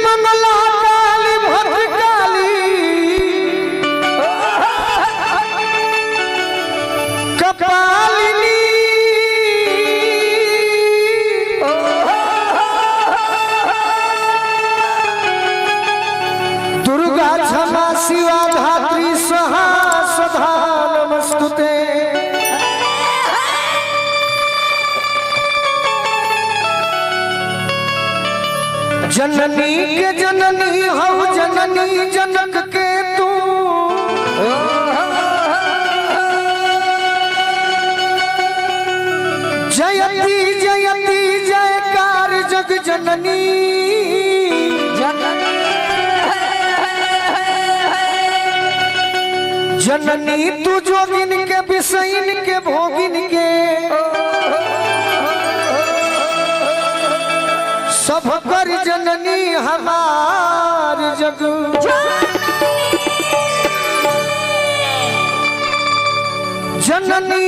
मंगला काली भद्रकाली कपालिनी दुर्गा क्षमा शिवा धात्री स्वाहा सदा नमस्तुते। जननी के जननी हऊ जननी जनक के तू जयती जयती जयकार जग जननी जननी तू जोगिन के बिसैन के भोगिन के सब कर जननी हमार जग जननी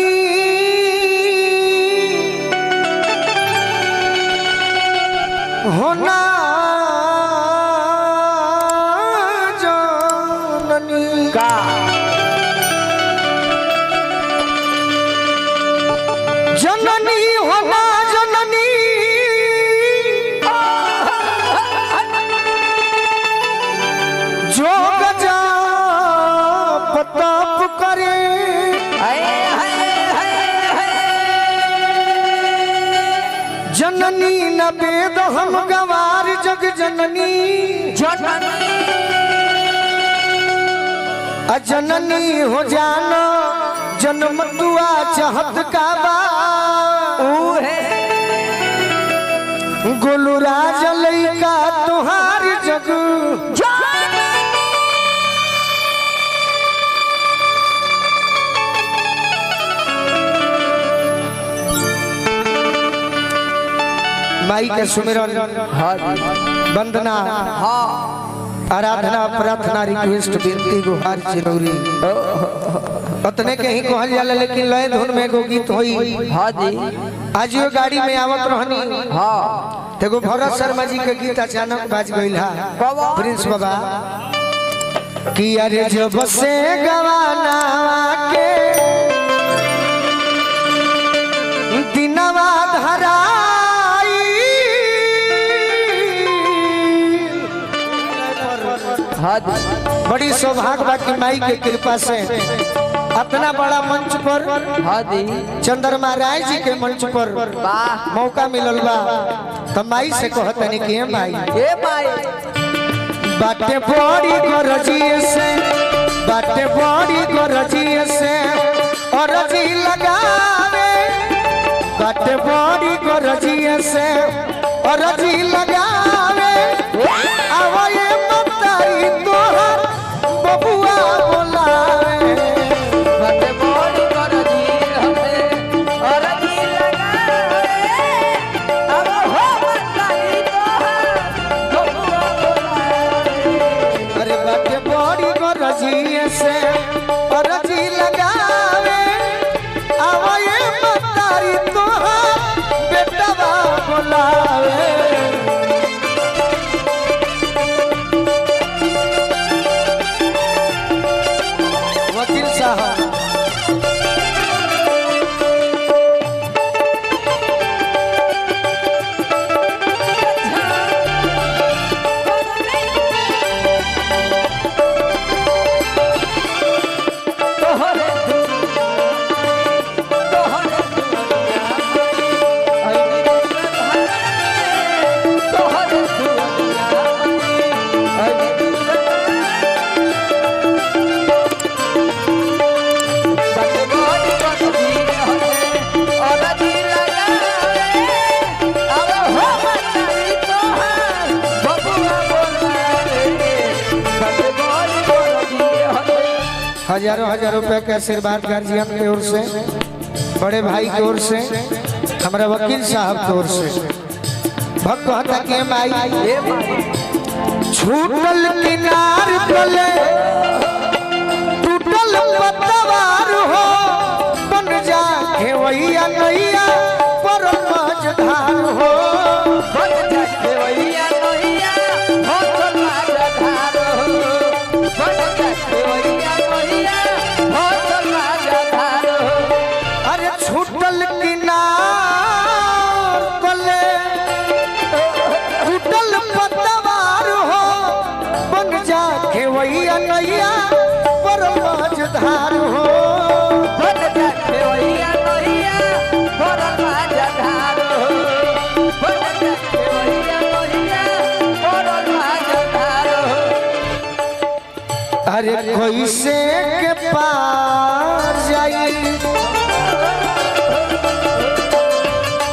होना जननी का जननी होना जननी जो गजा प्रताप करे जननी न वेद हम गवार जग जननी अजननी हो जाना जन्म दुआ चाहत का बा गोलूराज लइका तुहार जग माई के सुमिरन वंदना आराधना प्रार्थना रिक्वेस्ट विनती गुहार चिरौरी उतने के ही कहल जाला लेकिन लय धुन में एगो गीत होई। हां जी आज यो गाड़ी में आवत रहनी हां एगो भरत शर्मा जी के गीत अचानक बाज गइल हा प्रिंस बाबा कि अरे जब से गवाना के दिनवा धरा बड़ी सौभाग्य बा कि माई के कृपा से अपना बड़ा मंच पर चंद्रमा राय जी के मंच पर मौका मिलल बा तो माई से कहतनी कि माई बाटे बड़ी गरजिए से बाटे बड़ी गरजिए से अरजी लगावे बाटे बड़ी गरजिए से अरजी लगावे आवे तोहर बबुआ बोलावे बाटे बड़ी गरजी हमें अरजी लगावे अब हो बताई तोहर बबुआ बोलावे अरे बाटे बड़ी गरजी से अरजी लगावे आवे बताई तोहर बेटवा बोलावे हजारों हजारों रुपए के आशीर्वाद गार्जियन की ओर से बड़े भाई की ओर से हमारे वकील साहब की ओर से भक्त कहता कि माई छूटल किनार तले टूटल पतवार हो बन जा घेवैया नैया पर मझधार हो बन जा घेवैया नैया धार हो बन जा खेवैया नहिया भरल बाजा धार हो बन जा खेवैया नहिया भरल बाजा धार हो अरे कैसे के पार जाई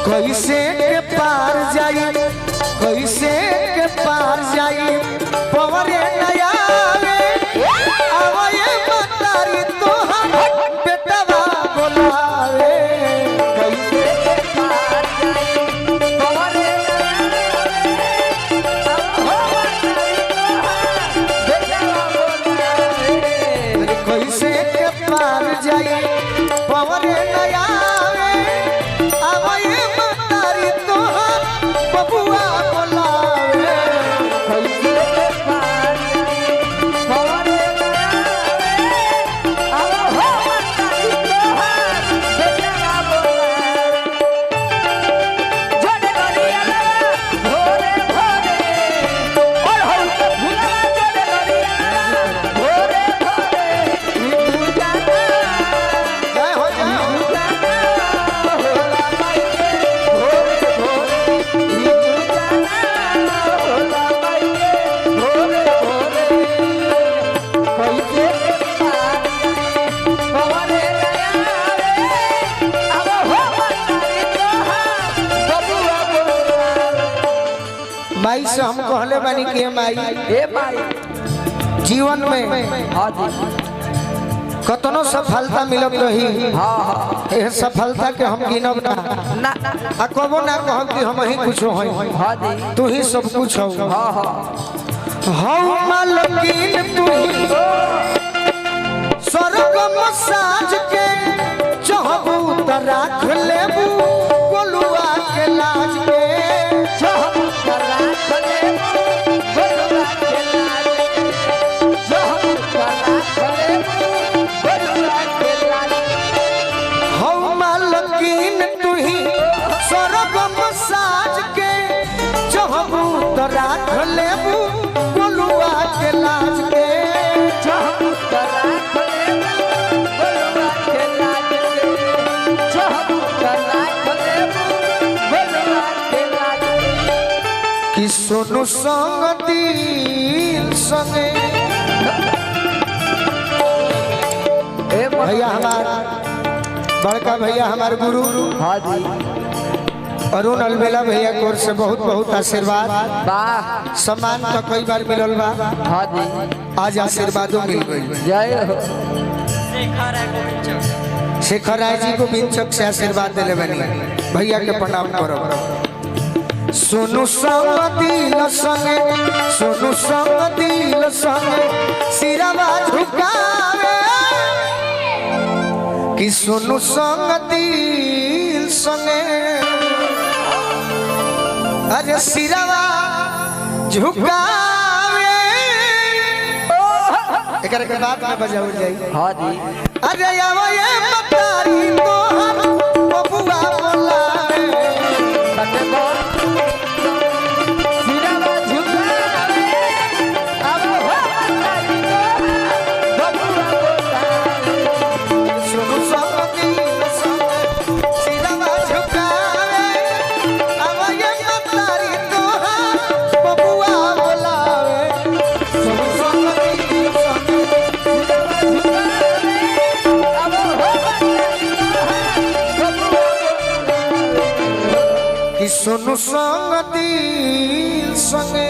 कैसे के पार जाई कैसे के पार जाई पवरे नया आवे बतारी तोहर बेटवा बोलावे कैसे के पार जाई पवरे कैसे के पार जाई पवरे नया आवे बतारी तोहर बबुआ बोलावे कैसे के पार जाई पवरे अब हो बताई तोहार बेटवा बोलावे जड़ गरिया भोरे भोरे और हो भुला जड़ गरिया भोरे भोरे तू जाना जय हो जय हो होला माई के भोरे भोरे तू जाना होला माई के भोरे भोरे कैसे के पार पवरे गया रे अब हो बताई तोहार बबुआ बोलावे माई से हम कहले बानी कि माई ए माई जीवन में हां जी कतनो सफलता मिलत रही हां हां ए सफलता के हम गिनब ना ना आ कबो ना कहब कि हम ही कुछ होई हां जी तू ही सब कुछ हो हां हां हम मालकिन तू ही स्वर्ग में साज के चाहबू त राख लेबू गोलुआ के लाज के जहम करा खले बलुआ के लाज जहम करा खले बलुआ के लाज हम मालकिन तू ही स्वर्ग में साज के चाहबू त राख लेबू गोलुआ के लाज के जहम करा खले बलुआ के लाज जहम करा खले बलुआ के लाज कि सोनू संग दिल संगे ए भैया हमार बड़का भैया हमार गुरु हां जी अरुण अलबेला भैया की ओर से बहुत बहुत आशीर्वाद वाह सम्मान तो कई बार मिलल बा हां जी आज आशीर्वादों मिल गई जय हो शेखर राय जी को बिनचक से आशीर्वाद दिले बनी भैया के प्रणाम करो सोनू संग दिल संगे सोनू संग दिल संगे सिरवा झुकावे कि सोनू संग दिल संगे अरे सिरवा झुकावे एकरा के बाद में बजाऊ जाई हां जी अरे आवा ये मतारी तोहर बबुआ बोलावे सटे बोल सिरवा झुकावे अब हो बताई बबुआ बोलावे सोनू संग दिल संगे सिरवा झुकावे आवा ये मतारी तोहर बबुआ बोलावे सोनू संग दिल संगे अब हो बताई बबुआ कि सोनू संग दिल संगे